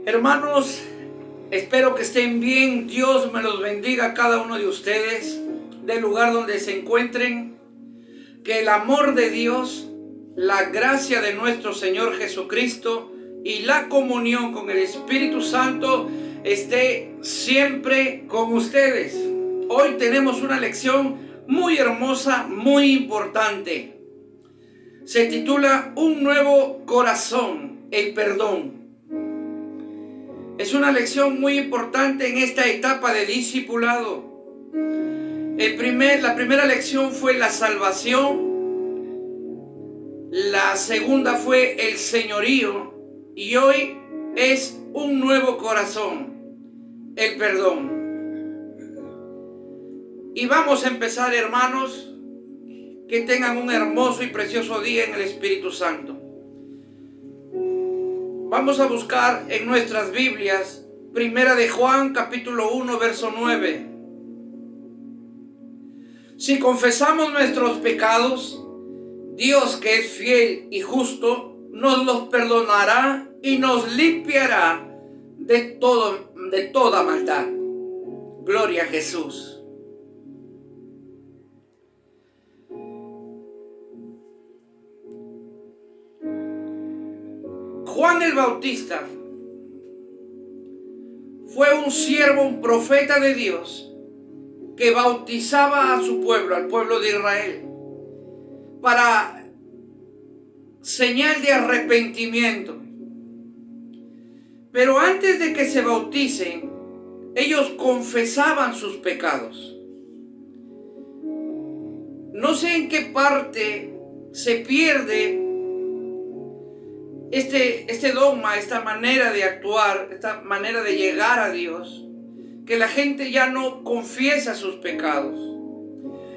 Hermanos, espero que estén bien. Dios me los bendiga a cada uno de ustedes, del lugar donde se encuentren. Que el amor de Dios, la gracia de nuestro Señor Jesucristo y la comunión con el Espíritu Santo esté siempre con ustedes. Hoy tenemos una lección muy hermosa, muy importante. Se titula Un nuevo corazón, el perdón. Es una lección muy importante en esta etapa de discipulado. La primera lección fue la salvación. La segunda fue el señorío. Y hoy es un nuevo corazón, el perdón. Y vamos a empezar, hermanos. Que tengan un hermoso y precioso día en el Espíritu Santo. Vamos a buscar en nuestras Biblias, Primera de Juan, capítulo 1, verso 9. Si confesamos nuestros pecados, Dios, que es fiel y justo, nos los perdonará y nos limpiará de toda maldad. Gloria a Jesús. Juan el Bautista fue un siervo, un profeta de Dios, que bautizaba a su pueblo, al pueblo de Israel, para señal de arrepentimiento. Pero antes de que se bauticen, ellos confesaban sus pecados. No sé en qué parte se pierde este dogma, esta manera de actuar, esta manera de llegar a Dios, que la gente ya no confiesa sus pecados.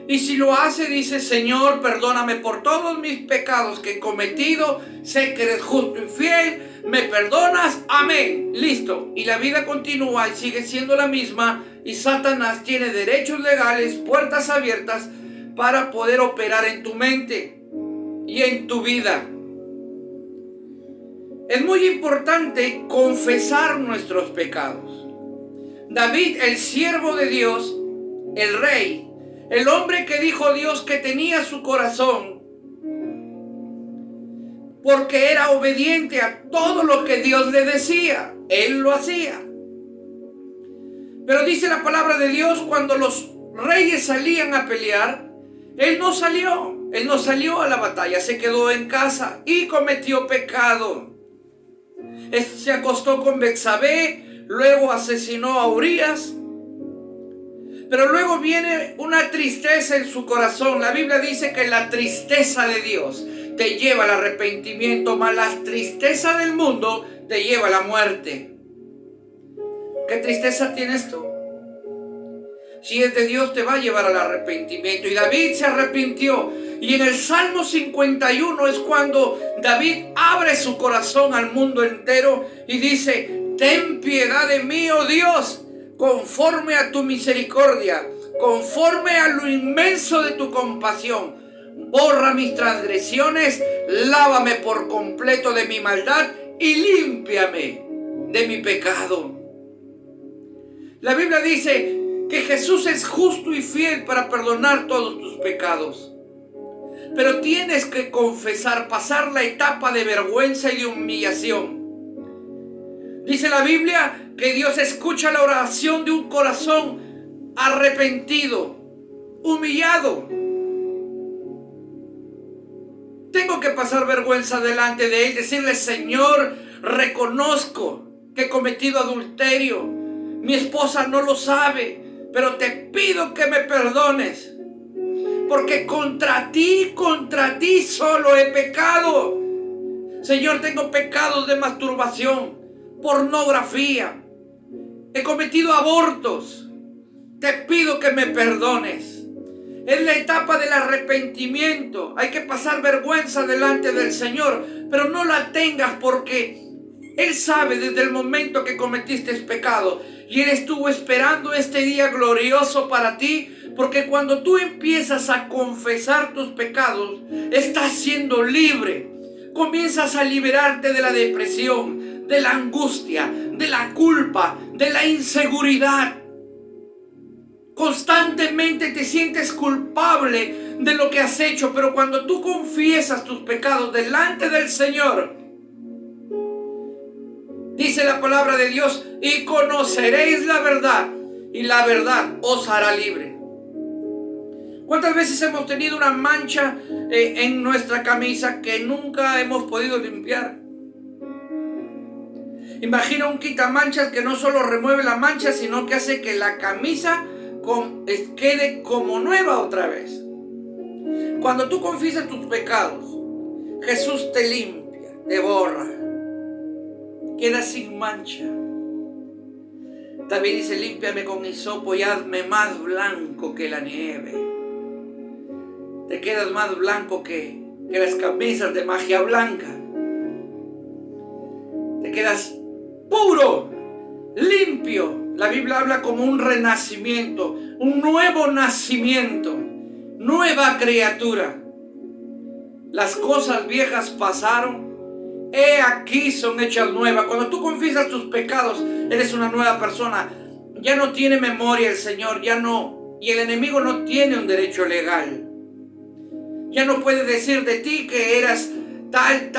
Y si lo hace, dice: Señor, perdóname por todos mis pecados que he cometido, sé que eres justo y fiel, me perdonas, amén, listo. Y la vida continúa y sigue siendo la misma, y Satanás tiene derechos legales, puertas abiertas para poder operar en tu mente y en tu vida. Es muy importante confesar nuestros pecados. David, el siervo de Dios, el rey, el hombre que dijo Dios que tenía su corazón, porque era obediente a todo lo que Dios le decía, él lo hacía. Pero dice la palabra de Dios, cuando los reyes salían a pelear, él no salió a la batalla, se quedó en casa y cometió pecado. Se acostó con Betsabé, luego asesinó a Urías. Pero luego viene una tristeza en su corazón. La Biblia dice que la tristeza de Dios te lleva al arrepentimiento, mas la tristeza del mundo te lleva a la muerte. ¿Qué tristeza tienes tú? Si es de Dios, te va a llevar al arrepentimiento. Y David se arrepintió. Y en el Salmo 51 es cuando David abre su corazón al mundo entero y dice: ten piedad de mí, oh Dios, conforme a tu misericordia, conforme a lo inmenso de tu compasión. Borra mis transgresiones, lávame por completo de mi maldad y límpiame de mi pecado. La Biblia dice que Jesús es justo y fiel para perdonar todos tus pecados. Pero tienes que confesar, pasar la etapa de vergüenza y de humillación. Dice la Biblia que Dios escucha la oración de un corazón arrepentido, humillado. Tengo que pasar vergüenza delante de Él, decirle: Señor, reconozco que he cometido adulterio. Mi esposa no lo sabe, pero te pido que me perdones. Porque contra ti solo he pecado. Señor, tengo pecados de masturbación, pornografía, he cometido abortos. Te pido que me perdones. Es la etapa del arrepentimiento. Hay que pasar vergüenza delante del Señor, pero no la tengas, porque Él sabe desde el momento que cometiste pecado, y Él estuvo esperando este día glorioso para ti. Porque cuando tú empiezas a confesar tus pecados, estás siendo libre. Comienzas a liberarte de la depresión, de la angustia, de la culpa, de la inseguridad. Constantemente te sientes culpable de lo que has hecho, pero cuando tú confiesas tus pecados delante del Señor, dice la palabra de Dios, y conoceréis la verdad, y la verdad os hará libre. ¿Cuántas veces hemos tenido una mancha en nuestra camisa que nunca hemos podido limpiar? Imagina un quitamanchas que no solo remueve la mancha, sino que hace que la camisa quede como nueva otra vez. Cuando tú confiesas tus pecados, Jesús te limpia, te borra, queda sin mancha. David dice, límpiame con hisopo y hazme más blanco que la nieve. Te quedas más blanco que las camisas de magia blanca. Te quedas puro, limpio. La Biblia habla como un renacimiento, un nuevo nacimiento, nueva criatura. Las cosas viejas pasaron, he aquí son hechas nuevas. Cuando tú confiesas tus pecados, eres una nueva persona. Ya no tiene memoria el Señor, ya no, y el enemigo no tiene un derecho legal. Ya no puede decir de ti que eras tal,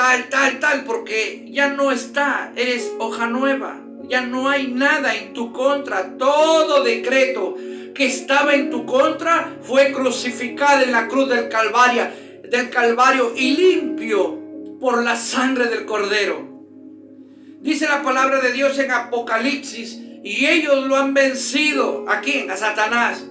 porque ya no está, eres hoja nueva. Ya no hay nada en tu contra. Todo decreto que estaba en tu contra fue crucificado en la cruz del Calvario y limpio por la sangre del Cordero. Dice la palabra de Dios en Apocalipsis, y ellos lo han vencido. ¿A quién? A Satanás.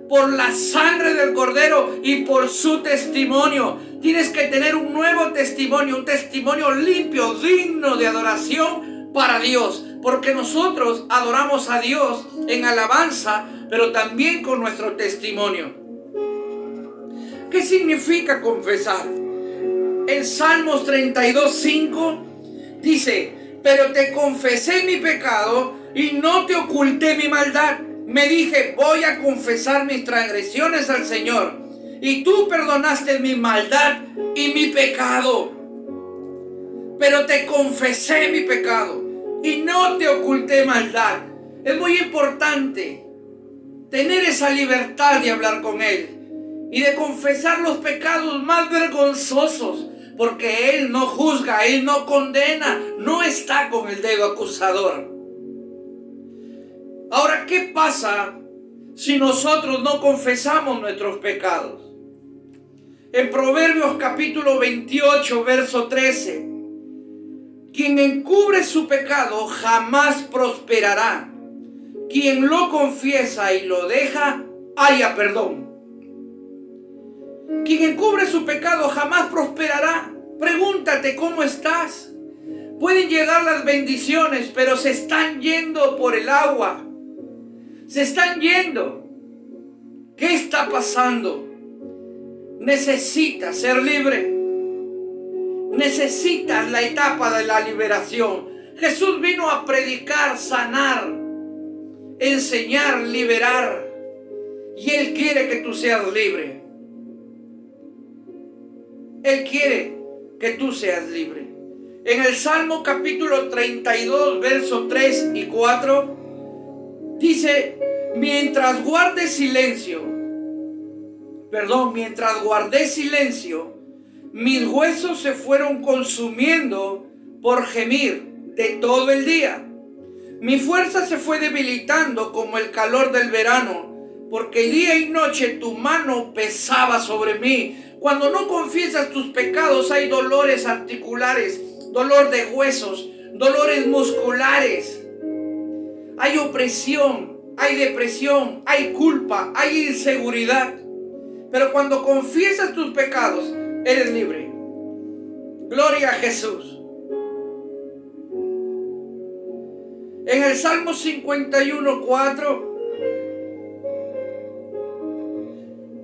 Por la sangre del Cordero y por su testimonio. Tienes que tener un nuevo testimonio, un testimonio limpio, digno de adoración para Dios, porque nosotros adoramos a Dios en alabanza, pero también con nuestro testimonio. ¿Qué significa confesar? En Salmos 32:5 dice, pero te confesé mi pecado y no te oculté mi maldad. Me dije, voy a confesar mis transgresiones al Señor, y tú perdonaste mi maldad y mi pecado. Pero te confesé mi pecado y no te oculté maldad. Es muy importante tener esa libertad de hablar con Él y de confesar los pecados más vergonzosos, porque Él no juzga, Él no condena, no está con el dedo acusador. Ahora, ¿qué pasa si nosotros no confesamos nuestros pecados? En Proverbios capítulo 28, verso 13. Quien encubre su pecado jamás prosperará. Quien lo confiesa y lo deja, haya perdón. Quien encubre su pecado jamás prosperará. Pregúntate cómo estás. Pueden llegar las bendiciones, pero se están yendo por el agua. Se están yendo. ¿Qué está pasando? Necesitas ser libre. Necesitas la etapa de la liberación. Jesús vino a predicar, sanar, enseñar, liberar. Y Él quiere que tú seas libre. Él quiere que tú seas libre. En el Salmo capítulo 32, versos 3 y 4, dice, mientras guardé silencio, mis huesos se fueron consumiendo por gemir de todo el día. Mi fuerza se fue debilitando como el calor del verano, porque día y noche tu mano pesaba sobre mí. Cuando no confiesas tus pecados hay dolores articulares, dolor de huesos, dolores musculares. Hay opresión, hay depresión, hay culpa, hay inseguridad. Pero cuando confiesas tus pecados, eres libre. Gloria a Jesús. En el Salmo 51:4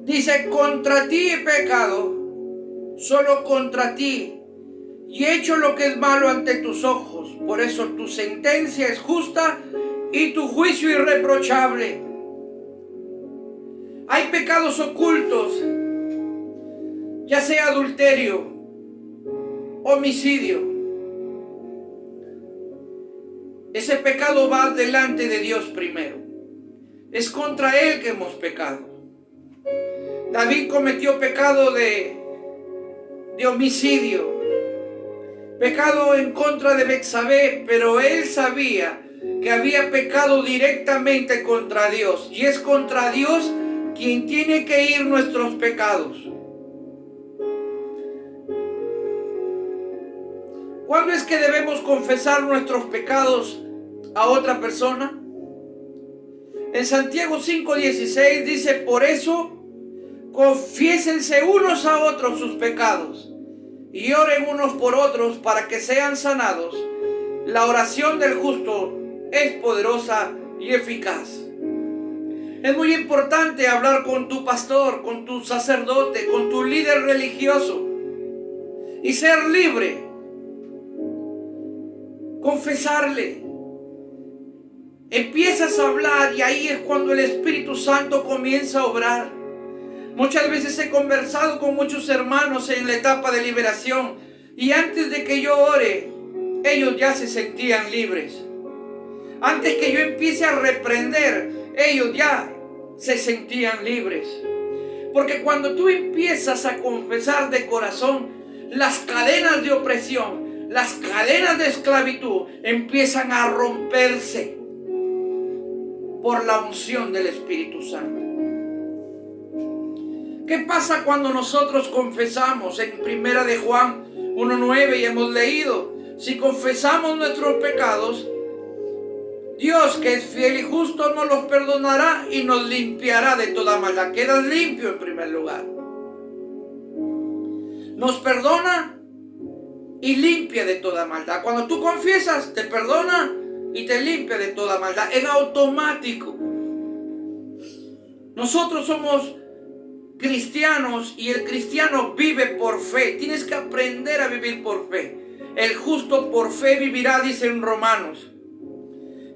dice, contra ti he pecado, solo contra ti, y he hecho lo que es malo ante tus ojos. Por eso tu sentencia es justa y tu juicio irreprochable. Hay pecados ocultos, ya sea adulterio, homicidio, ese pecado va delante de Dios primero. Es contra Él que hemos pecado. David cometió pecado de homicidio, pecado en contra de Betsabé, pero él sabía que había pecado directamente contra Dios, y es contra Dios quien tiene que ir nuestros pecados. ¿Cuándo es que debemos confesar nuestros pecados a otra persona? En Santiago 5:16 dice: por eso confiésense unos a otros sus pecados y oren unos por otros para que sean sanados. La oración del justo es poderosa y eficaz. Es muy importante hablar con tu pastor, con tu sacerdote, con tu líder religioso y ser libre. Confesarle. Empiezas a hablar y ahí es cuando el Espíritu Santo comienza a obrar. Muchas veces he conversado con muchos hermanos en la etapa de liberación y antes de que yo ore, ellos ya se sentían libres. Antes que yo empiece a reprender, ellos ya se sentían libres. Porque cuando tú empiezas a confesar de corazón, las cadenas de opresión, las cadenas de esclavitud empiezan a romperse por la unción del Espíritu Santo. ¿Qué pasa cuando nosotros confesamos? En 1 de Juan 1:9 y hemos leído: si confesamos nuestros pecados, Dios, que es fiel y justo, nos los perdonará y nos limpiará de toda maldad. Quedas limpio en primer lugar. Nos perdona y limpia de toda maldad. Cuando tú confiesas, te perdona y te limpia de toda maldad. En automático. Nosotros somos cristianos y el cristiano vive por fe. Tienes que aprender a vivir por fe. El justo por fe vivirá, dice en Romanos.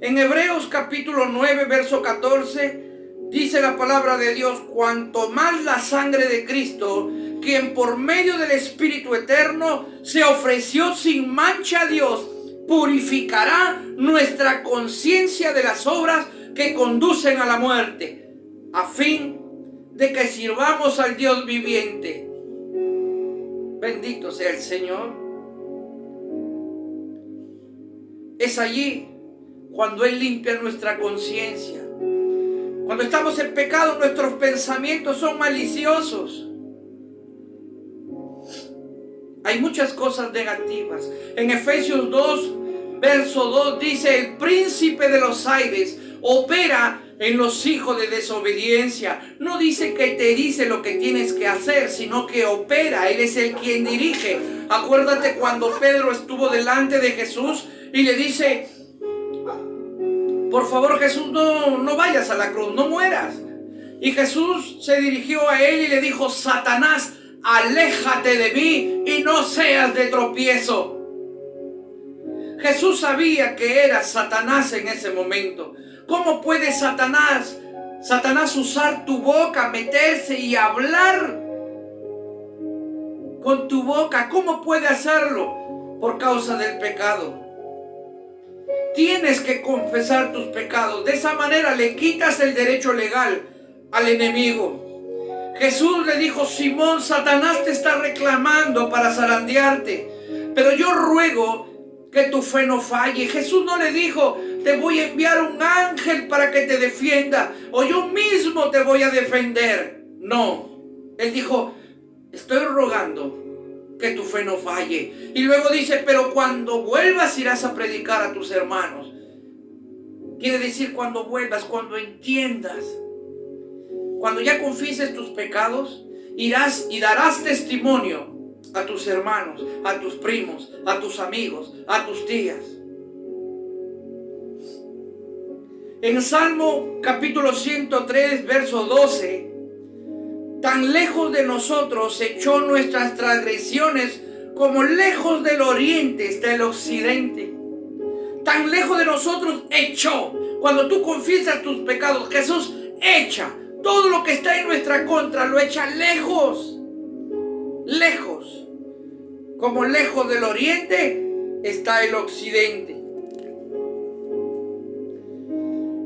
En Hebreos capítulo 9, verso 14, dice la palabra de Dios: cuanto más la sangre de Cristo, quien por medio del Espíritu eterno se ofreció sin mancha a Dios, purificará nuestra conciencia de las obras que conducen a la muerte, a fin de que sirvamos al Dios viviente. Bendito sea el Señor. Es allí cuando Él limpia nuestra conciencia. Cuando estamos en pecado, nuestros pensamientos son maliciosos. Hay muchas cosas negativas. En Efesios 2, verso 2 dice: el príncipe de los aires opera en los hijos de desobediencia. No dice que te dice lo que tienes que hacer, sino que opera. Él es el quien dirige. Acuérdate cuando Pedro estuvo delante de Jesús y le dice: por favor, Jesús, no vayas a la cruz, no mueras. Y Jesús se dirigió a él y le dijo: Satanás, aléjate de mí y no seas de tropiezo. Jesús sabía que era Satanás en ese momento. ¿Cómo puede Satanás usar tu boca, meterse y hablar con tu boca? ¿Cómo puede hacerlo? Por causa del pecado. Tienes que confesar tus pecados. De esa manera le quitas el derecho legal al enemigo. Jesús le dijo: Simón, Satanás te está reclamando para zarandearte, pero yo ruego que tu fe no falle. Jesús no le dijo: te voy a enviar un ángel para que te defienda, o yo mismo te voy a defender. No, Él dijo: estoy rogando que tu fe no falle. Y luego dice: pero cuando vuelvas irás a predicar a tus hermanos. Quiere decir, cuando vuelvas, cuando entiendas, cuando ya confieses tus pecados, irás y darás testimonio a tus hermanos, a tus primos, a tus amigos, a tus tías. En Salmo capítulo 103, verso 12, tan lejos de nosotros echó nuestras transgresiones, como lejos del oriente está el occidente. Tan lejos de nosotros echó. Cuando tú confiesas tus pecados, Jesús echa todo lo que está en nuestra contra, lo echa lejos. Lejos. Como lejos del oriente está el occidente.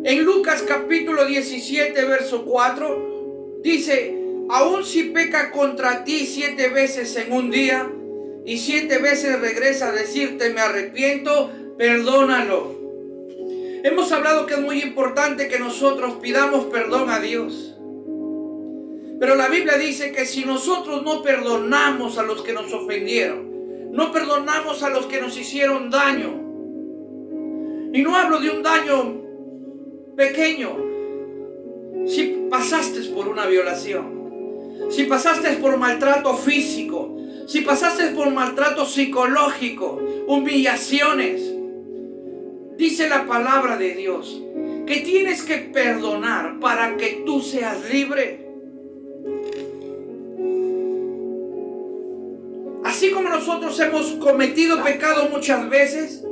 En Lucas capítulo 17, verso 4, dice: aun si peca contra ti 7 veces en un día y 7 veces regresa a decirte me arrepiento, perdónalo. Hemos hablado que es muy importante que nosotros pidamos perdón a Dios. Pero la Biblia dice que si nosotros no perdonamos a los que nos ofendieron, no perdonamos a los que nos hicieron daño, y no hablo de un daño pequeño, si pasaste por una violación, si pasaste por maltrato físico, si pasaste por maltrato psicológico, humillaciones, dice la palabra de Dios que tienes que perdonar para que tú seas libre. Así como nosotros hemos cometido pecado muchas veces,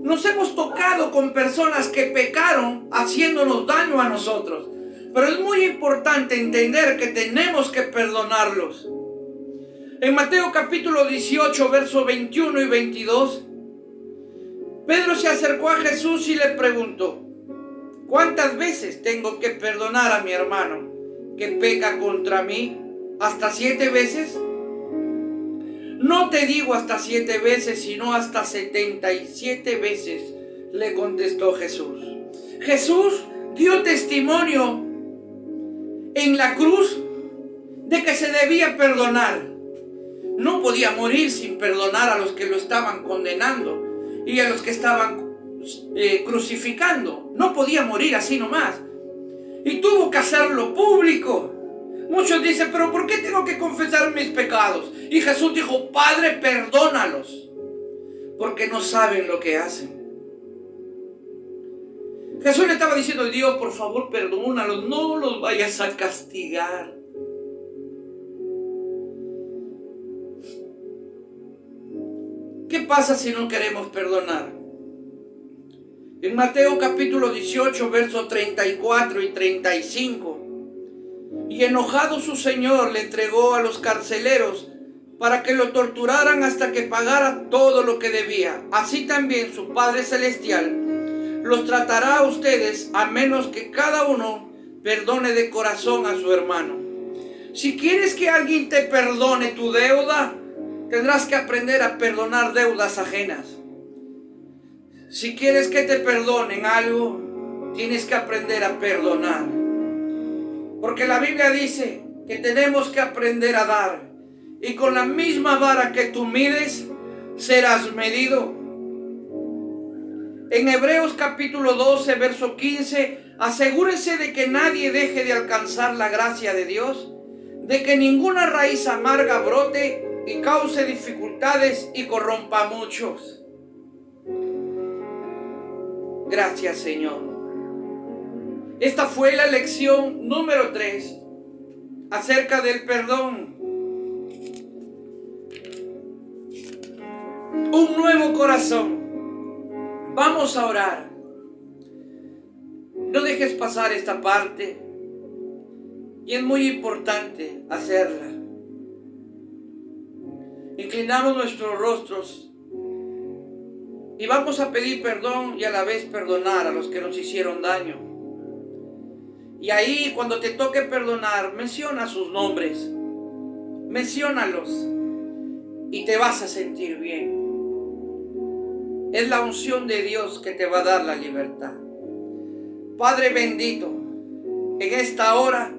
nos hemos tocado con personas que pecaron haciéndonos daño a nosotros. Pero es muy importante entender que tenemos que perdonarlos. En Mateo capítulo 18, versos 21 y 22, Pedro se acercó a Jesús y le preguntó: ¿cuántas veces tengo que perdonar a mi hermano que peca contra mí? ¿Hasta 7 veces? No te digo hasta 7 veces, sino hasta 77 veces, le contestó Jesús. Jesús dio testimonio en la cruz de que se debía perdonar. No podía morir sin perdonar a los que lo estaban condenando y a los que estaban crucificando. No podía morir así nomás. Y tuvo que hacerlo público. Muchos dicen: pero ¿por qué tengo que confesar mis pecados? Y Jesús dijo: Padre, perdónalos, porque no saben lo que hacen. Jesús le estaba diciendo: Dios, por favor, perdónalos, no los vayas a castigar. ¿Qué pasa si no queremos perdonar? En Mateo capítulo 18, versos 34 y 35. Y enojado su señor le entregó a los carceleros para que lo torturaran hasta que pagara todo lo que debía. Así también su Padre Celestial los tratará a ustedes, a menos que cada uno perdone de corazón a su hermano. Si quieres que alguien te perdone tu deuda, tendrás que aprender a perdonar deudas ajenas. Si quieres que te perdonen algo, tienes que aprender a perdonar. Porque la Biblia dice que tenemos que aprender a dar. Y con la misma vara que tú mides, serás medido. En Hebreos capítulo 12, verso 15, asegúrense de que nadie deje de alcanzar la gracia de Dios, de que ninguna raíz amarga brote y cause dificultades y corrompa a muchos. Gracias, Señor. Esta fue la lección número 3 acerca del perdón. Un nuevo corazón. Vamos a orar. No dejes pasar esta parte. Y es muy importante hacerla. Inclinamos nuestros rostros y vamos a pedir perdón y a la vez perdonar a los que nos hicieron daño. Y ahí, cuando te toque perdonar, menciona sus nombres. Menciónalos y te vas a sentir bien. Es la unción de Dios que te va a dar la libertad. Padre bendito, en esta hora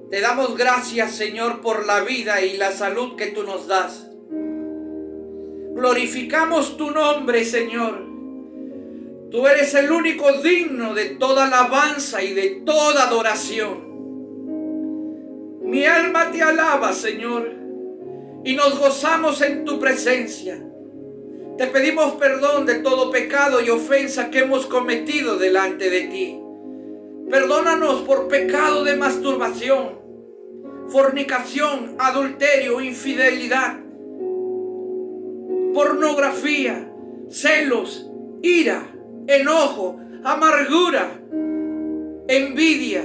te damos gracias, Señor, por la vida y la salud que tú nos das. Glorificamos tu nombre, Señor. Tú eres el único digno de toda alabanza y de toda adoración. Mi alma te alaba, Señor, y nos gozamos en tu presencia. Te pedimos perdón de todo pecado y ofensa que hemos cometido delante de ti. Perdónanos por pecado de masturbación, fornicación, adulterio, infidelidad, pornografía, celos, ira, enojo, amargura, envidia,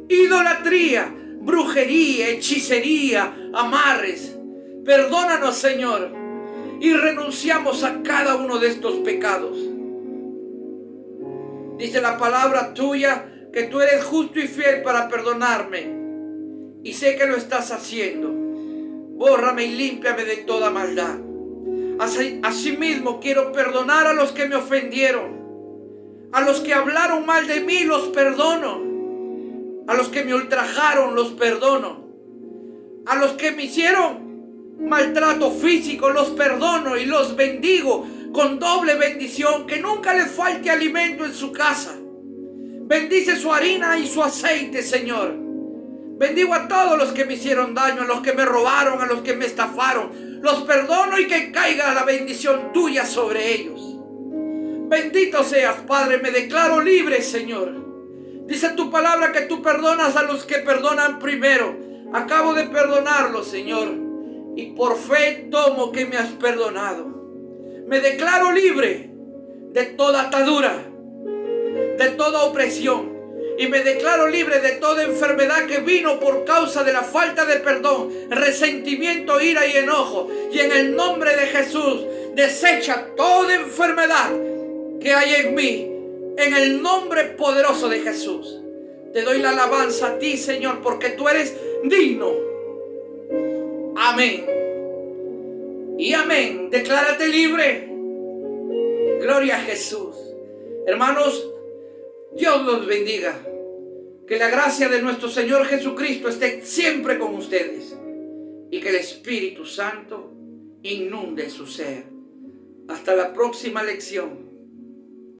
idolatría, brujería, hechicería, amarres. Perdónanos, Señor, y renunciamos a cada uno de estos pecados. Dice la palabra tuya que tú eres justo y fiel para perdonarme. Y sé que lo estás haciendo. Bórrame y límpiame de toda maldad. Asimismo quiero perdonar a los que me ofendieron. A los que hablaron mal de mí los perdono. A los que me ultrajaron los perdono. A los que me hicieron maltrato físico los perdono y los bendigo con doble bendición. Que nunca les falte alimento en su casa. Bendice su harina y su aceite, Señor. Bendigo a todos los que me hicieron daño, a los que me robaron, a los que me estafaron. Los perdono y que caiga la bendición tuya sobre ellos. Bendito seas, Padre, me declaro libre, Señor. Dice tu palabra que tú perdonas a los que perdonan primero. Acabo de perdonarlos, Señor, y por fe tomo que me has perdonado. Me declaro libre de toda atadura, de toda opresión, y me declaro libre de toda enfermedad que vino por causa de la falta de perdón, resentimiento, ira y enojo. Y en el nombre de Jesús, desecha toda enfermedad que hay en mí, en el nombre poderoso de Jesús. Te doy la alabanza a ti, Señor, porque tú eres digno. Amén y amén. Declárate libre. Gloria a Jesús. Hermanos, Dios los bendiga. Que la gracia de nuestro Señor Jesucristo esté siempre con ustedes. Y que el Espíritu Santo inunde su ser. Hasta la próxima lección.